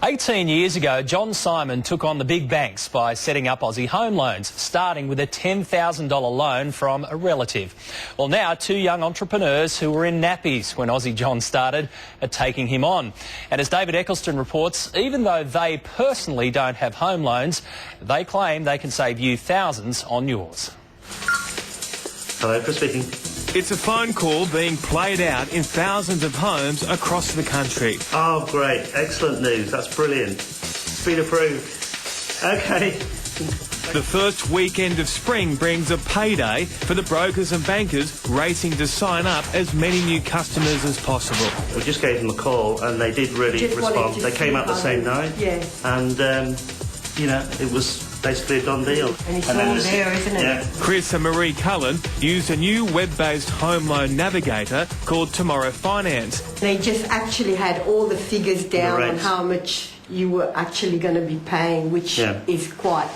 18 years ago, John Simon took on the big banks by setting up Aussie Home Loans, starting with a $10,000 loan from a relative. Well, now two young entrepreneurs who were in nappies when Aussie John started are taking him on. And as David Eccleston reports, even though they personally don't have home loans, they claim they can save you thousands on yours. Hello, Chris speaking. It's a phone call being played out in thousands of homes across the country. Oh, great. Excellent news. That's brilliant. It's been approved. OK. The first weekend of spring brings a payday for the brokers and bankers racing to sign up as many new customers as possible. We just gave them a call and they did really respond. They came out the same night. Yeah. And, you know, it was basically a done deal. And it's all there, isn't it? Yeah. Chris and Marie Cullen used a new web-based home loan navigator called Tomorrow Finance. They just actually had all the figures down on how much you were actually going to be paying, which is quite,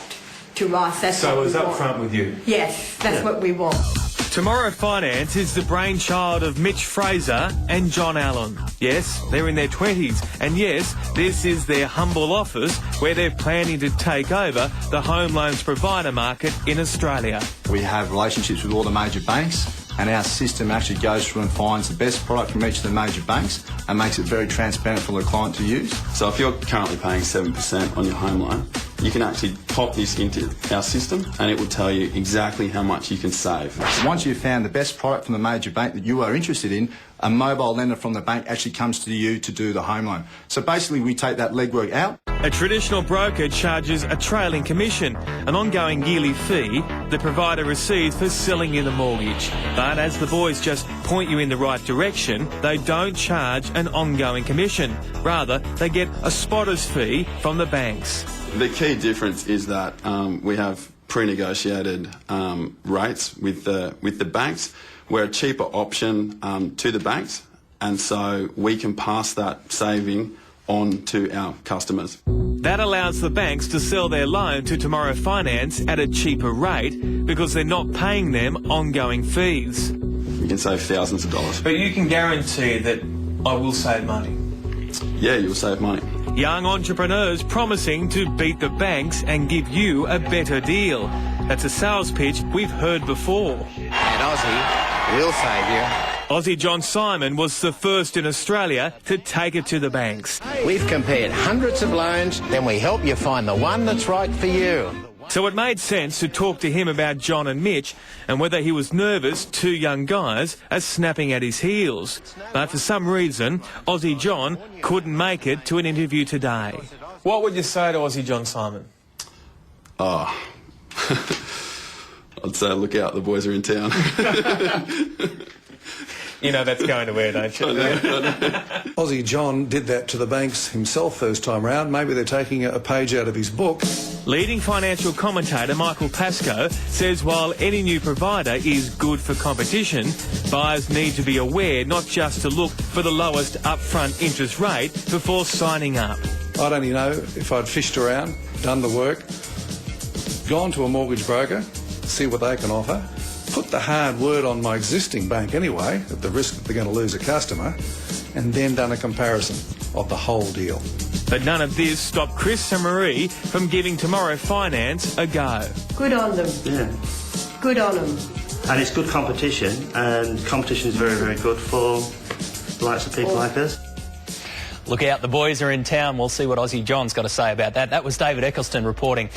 to us, that's So what it was we up want. front with you? Yes, that's what we want. Tomorrow Finance is the brainchild of Mitch Fraser and John Allen. Yes, they're in their 20s, and yes, this is their humble office where they're planning to take over the home loans provider market in Australia. We have relationships with all the major banks, and our system actually goes through and finds the best product from each of the major banks and makes it very transparent for the client to use. So if you're currently paying 7% on your home loan, you can actually pop this into our system and it will tell you exactly how much you can save. Once you've found the best product from the major bank that you are interested in, a mobile lender from the bank actually comes to you to do the home loan. So basically we take that legwork out. A traditional broker charges a trailing commission, an ongoing yearly fee the provider receives for selling you the mortgage. But as the boys just point you in the right direction, they don't charge an ongoing commission. Rather, they get a spotter's fee from the banks. The key difference is that we have pre-negotiated rates with the banks. We're a cheaper option to the banks, and so we can pass that saving on to our customers. That allows the banks to sell their loan to Tomorrow Finance at a cheaper rate because they're not paying them ongoing fees. You can save thousands of dollars. But you can guarantee that I will save money. Yeah, you'll save money. Young entrepreneurs promising to beat the banks and give you a better deal. That's a sales pitch we've heard before. At Aussie, we'll save you. Aussie John Simon was the first in Australia to take it to the banks. We've compared hundreds of loans, then we help you find the one that's right for you. So it made sense to talk to him about John and Mitch and whether he was nervous two young guys are snapping at his heels. But for some reason, Aussie John couldn't make it to an interview today. What would you say to Aussie John Simon? Oh, I'd say look out, the boys are in town. You know that's going to air, don't you? Aussie John did that to the banks himself first time round. Maybe they're taking a page out of his book. Leading financial commentator Michael Pascoe says while any new provider is good for competition, buyers need to be aware not just to look for the lowest upfront interest rate before signing up. I'd only know if I'd fished around, done the work, gone to a mortgage broker, see what they can offer, put the hard word on my existing bank anyway, at the risk that they're going to lose a customer, and then done a comparison of the whole deal. But none of this stopped Chris and Marie from giving Tomorrow Finance a go. Good on them. Yeah. Good on them. And it's good competition, and competition is very, very good for the likes of people like us. Look out, the boys are in town. We'll see what Aussie John's got to say about that. That was David Eccleston reporting.